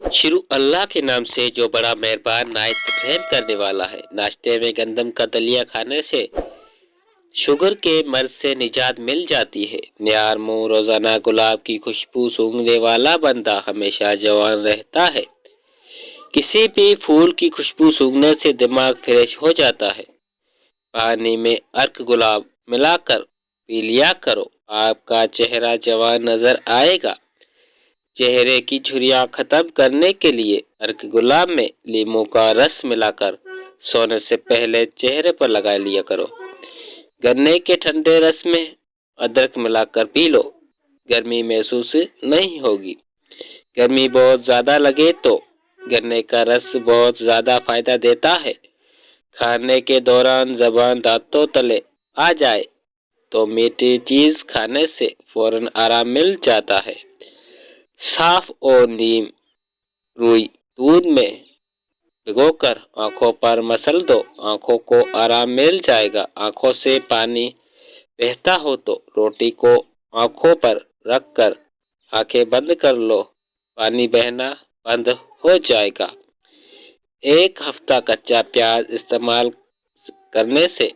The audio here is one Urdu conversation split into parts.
شروع اللہ کے نام سے جو بڑا مہربان نہایت رحم کرنے والا ہے۔ ناشتے میں گندم کا دلیا کھانے سے شوگر کے مرض سے نجات مل جاتی ہے۔ نیار منہ روزانہ گلاب کی خوشبو سونگھنے والا بندہ ہمیشہ جوان رہتا ہے۔ کسی بھی پھول کی خوشبو سونگھنے سے دماغ فریش ہو جاتا ہے۔ پانی میں عرق گلاب ملا کر پی لیا کرو، آپ کا چہرہ جوان نظر آئے گا۔ چہرے کی جھریاں ختم کرنے کے لیے عرق گلاب میں لیموں کا رس ملا کر سونے سے پہلے چہرے پر لگا لیا کرو۔ گنے کے ٹھنڈے رس میں ادرک ملا کر پی لو، گرمی محسوس نہیں ہوگی۔ گرمی بہت زیادہ لگے تو گنے کا رس بہت زیادہ فائدہ دیتا ہے۔ کھانے کے دوران زبان دانتوں تلے آ جائے تو میٹھی چیز کھانے سے فوراً آرام مل جاتا ہے۔ صاف اور نیم روئی دودھ میں بھگو کر آنکھوں پر مسل دو، آنکھوں کو آرام مل جائے گا۔ آنکھوں سے پانی بہتا ہو تو روٹی کو آنکھوں پر رکھ کر آنکھیں بند کر لو، پانی بہنا بند ہو جائے گا۔ ایک ہفتہ کچا پیاز استعمال کرنے سے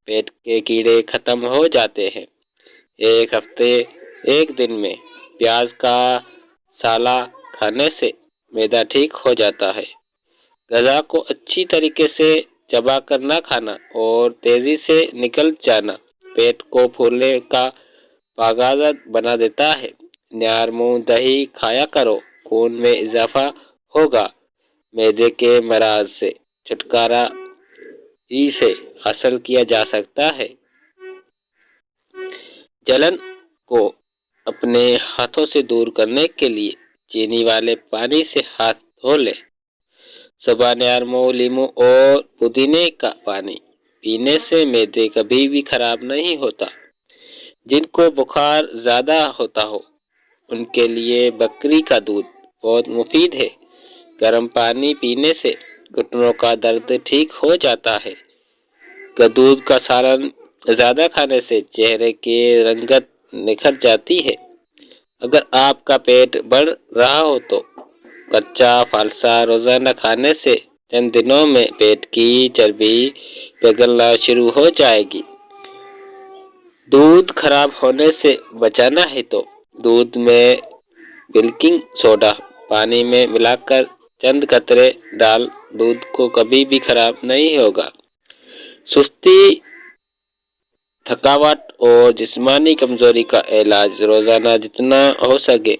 پیٹ کے کیڑے ختم ہو جاتے ہیں۔ ایک دن میں پیاز کا سالہ کھانے سے معدہ ٹھیک ہو جاتا ہے۔ غذا کو اچھی طریقے سے چبا کر نہ کھانا اور تیزی سے نکل جانا پیٹ کو پھولنے کا باعث بنا دیتا ہے۔ نیار منہ دہی کھایا کرو، خون میں اضافہ ہوگا۔ معدے کے امراض سے چھٹکارا ہی سے حاصل کیا جا سکتا ہے۔ جلن کو اپنے ہاتھوں سے دور کرنے کے لیے چینی والے پانی سے ہاتھ دھو لیں۔ صبح نیار منہ لیموں اور پودینے کا پانی پینے سے معدہ کبھی بھی خراب نہیں ہوتا۔ جن کو بخار زیادہ ہوتا ہو ان کے لیے بکری کا دودھ بہت مفید ہے۔ گرم پانی پینے سے گھٹنوں کا درد ٹھیک ہو جاتا ہے۔ دودھ کا سالن زیادہ کھانے سے چہرے کی رنگت نکھر جاتی ہے۔ اگر آپ کا پیٹ بڑھ رہا ہو تو کچا فالسا روزانہ کھانے سے چند دنوں میں پیٹ کی چربی پگھلنا شروع ہو جائے گی۔ دودھ خراب ہونے سے بچانا ہے تو دودھ میں بیکنگ سوڈا پانی میں ملا کر چند قطرے ڈال، دودھ کو کبھی بھی خراب نہیں ہوگا۔ سستی، تھکاوٹ اور جسمانی کمزوری کا علاج روزانہ جتنا ہو سکے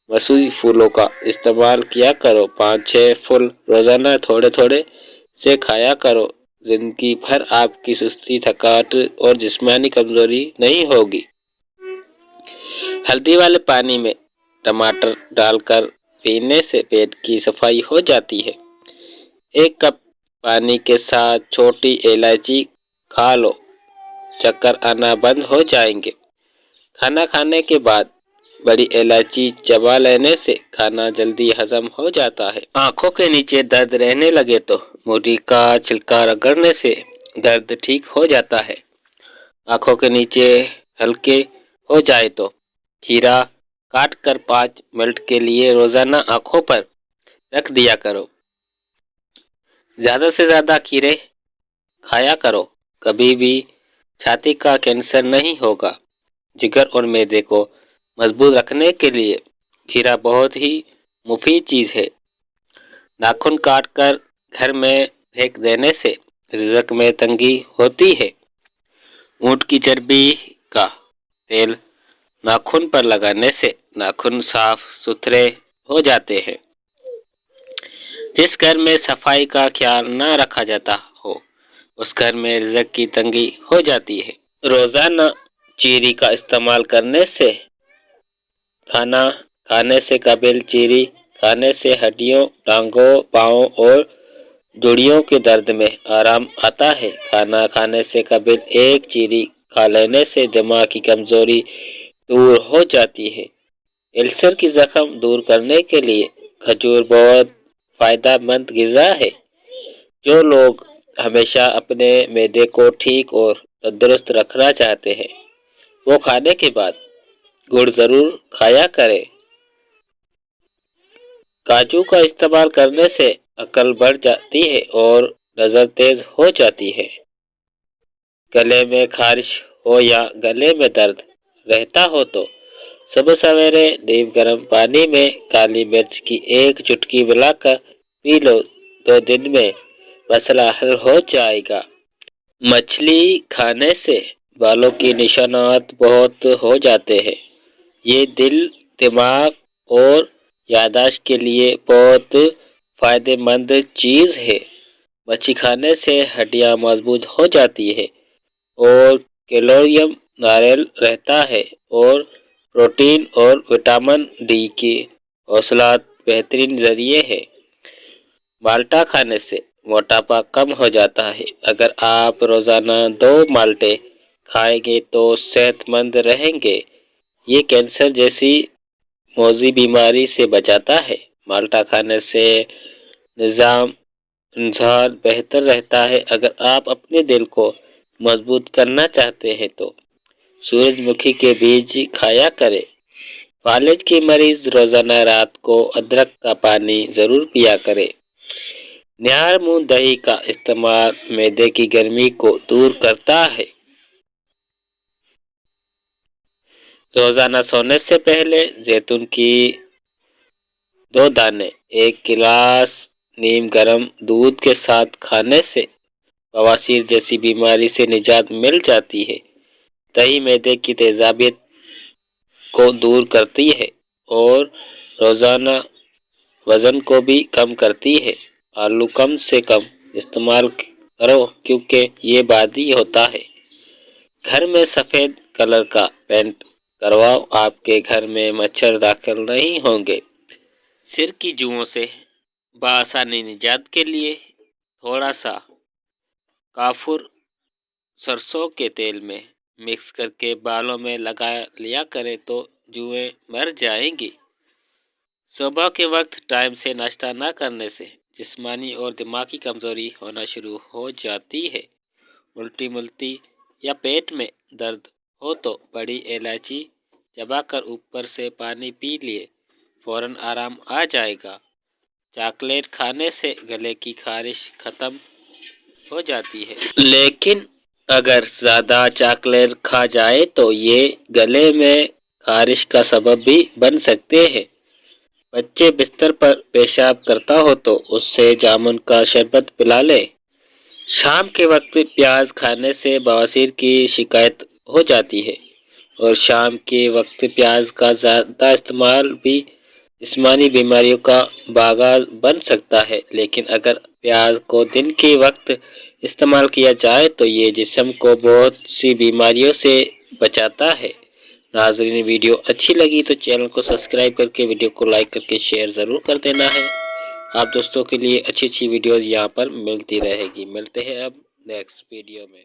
مصنوعی پھولوں کا استعمال کیا کرو۔ 5-6 پھول روزانہ تھوڑے تھوڑے سے کھایا کرو، زندگی بھر آپ کی سستی، تھکاوٹ اور جسمانی کمزوری نہیں ہوگی۔ ہلدی والے پانی میں ٹماٹر ڈال کر پینے سے پیٹ کی صفائی ہو جاتی ہے۔ 1 کپ پانی کے ساتھ چھوٹی الائچی کھا لو، چکر آنا بند ہو جائیں گے۔ کھانا کھانے کے بعد بڑی الائچی چبا لینے سے کھانا جلدی ہضم ہو جاتا ہے۔ آنکھوں کے نیچے درد رہنے لگے تو مولی کا چھلکا رگڑنے سے درد ٹھیک ہو جاتا ہے۔ آنکھوں کے نیچے ہلکے ہو جائے تو کھیرا کاٹ کر 5 منٹ کے لیے روزانہ آنکھوں پر رکھ دیا کرو۔ زیادہ سے زیادہ کھیرے کھایا کرو، کبھی بھی چھاتی کا کینسر نہیں ہوگا۔ جگر اور معدے کو مضبوط رکھنے کے لیے کھیرا بہت ہی مفید چیز ہے۔ ناخن کاٹ کر گھر میں پھینک دینے سے رزق میں تنگی ہوتی ہے۔ اونٹ کی چربی کا تیل ناخن پر لگانے سے ناخن صاف ستھرے ہو جاتے ہیں۔ جس گھر میں صفائی کا خیال نہ رکھا جاتا ہو اس گھر میں رزق کی تنگی ہو جاتی ہے۔ روزانہ چیری کا استعمال کرنے سے کھانا کھانے سے قبل چیری کھانے سے ہڈیوں، ٹانگوں، پاؤں اور جوڑوں کے درد میں آرام آتا ہے۔ کھانا کھانے سے قبل 1 چیری کھا لینے سے دماغ کی کمزوری دور ہو جاتی ہے۔ السر کی زخم دور کرنے کے لیے کھجور بہت فائدہ مند غذا ہے۔ جو لوگ ہمیشہ اپنے معدے کو ٹھیک اور تندرست رکھنا چاہتے ہیں وہ کھانے کے بعد گڑ ضرور کھایا کریں۔ کاجو کا استعمال کرنے سے عقل بڑھ جاتی ہے اور نظر تیز ہو جاتی ہے۔ گلے میں خارش ہو یا گلے میں درد رہتا ہو تو صبح سویرے نیم گرم پانی میں کالی مرچ کی ایک چٹکی ملا کر پی لو، 2 دن میں مسئلہ حل ہو جائے گا۔ مچھلی کھانے سے بالوں کی نشانات بہت ہو جاتے ہیں۔ یہ دل، دماغ اور یادداشت کے لیے بہت فائدہ مند چیز ہے۔ مچھلی کھانے سے ہڈیاں مضبوط ہو جاتی ہے اور کیلشیم نارمل رہتا ہے اور پروٹین اور وٹامن ڈی کی حصولیابی بہترین ذریعہ ہے۔ مالٹا کھانے سے موٹاپا کم ہو جاتا ہے۔ اگر آپ روزانہ 2 مالٹے کھائیں گے تو صحت مند رہیں گے۔ یہ کینسر جیسی موذی بیماری سے بچاتا ہے۔ مالٹا کھانے سے نظام انسان بہتر رہتا ہے۔ اگر آپ اپنے دل کو مضبوط کرنا چاہتے ہیں تو سورج مکھی کے بیج کھایا کریں۔ فالج کے مریض روزانہ رات کو ادرک کا پانی ضرور پیا کریں۔ نہار منہ دہی کا استعمال معدے کی گرمی کو دور کرتا ہے۔ روزانہ سونے سے پہلے زیتون کی 2 دانے 1 گلاس نیم گرم دودھ کے ساتھ کھانے سے بواسیر جیسی بیماری سے نجات مل جاتی ہے۔ دہی معدے کی تیزابیت کو دور کرتی ہے اور روزانہ وزن کو بھی کم کرتی ہے۔ آلو کم سے کم استعمال کرو کیونکہ یہ بادی ہوتا ہے۔ گھر میں سفید کلر کا پینٹ کرواؤ، آپ کے گھر میں مچھر داخل نہیں ہوں گے۔ سر کی جوؤں سے بآسانی نجات کے لیے تھوڑا سا کافور سرسوں کے تیل میں مکس کر کے بالوں میں لگا لیا کریں تو جوئیں مر جائیں گی۔ صبح کے وقت ٹائم سے ناشتہ نہ کرنے سے جسمانی اور دماغی کمزوری ہونا شروع ہو جاتی ہے۔ الٹی یا پیٹ میں درد ہو تو بڑی الائچی چبا کر اوپر سے پانی پی لیے فوراً آرام آ جائے گا۔ چاکلیٹ کھانے سے گلے کی خارش ختم ہو جاتی ہے، لیکن اگر زیادہ چاکلیٹ کھا جائے تو یہ گلے میں خارش کا سبب بھی بن سکتے ہیں۔ بچے بستر پر پیشاب کرتا ہو تو اس سے جامن کا شربت پلا لے۔ شام کے وقت پیاز کھانے سے بواسیر کی شکایت ہو جاتی ہے اور شام کے وقت پیاز کا زیادہ استعمال بھی جسمانی بیماریوں کا باعث بن سکتا ہے، لیکن اگر پیاز کو دن کے وقت استعمال کیا جائے تو یہ جسم کو بہت سی بیماریوں سے بچاتا ہے۔ ناظرین، ویڈیو اچھی لگی تو چینل کو سبسکرائب کر کے ویڈیو کو لائک کر کے شیئر ضرور کر دینا ہے۔ آپ دوستوں کے لیے اچھی ویڈیوز یہاں پر ملتی رہے گی۔ ملتے ہیں اب نیکسٹ ویڈیو میں۔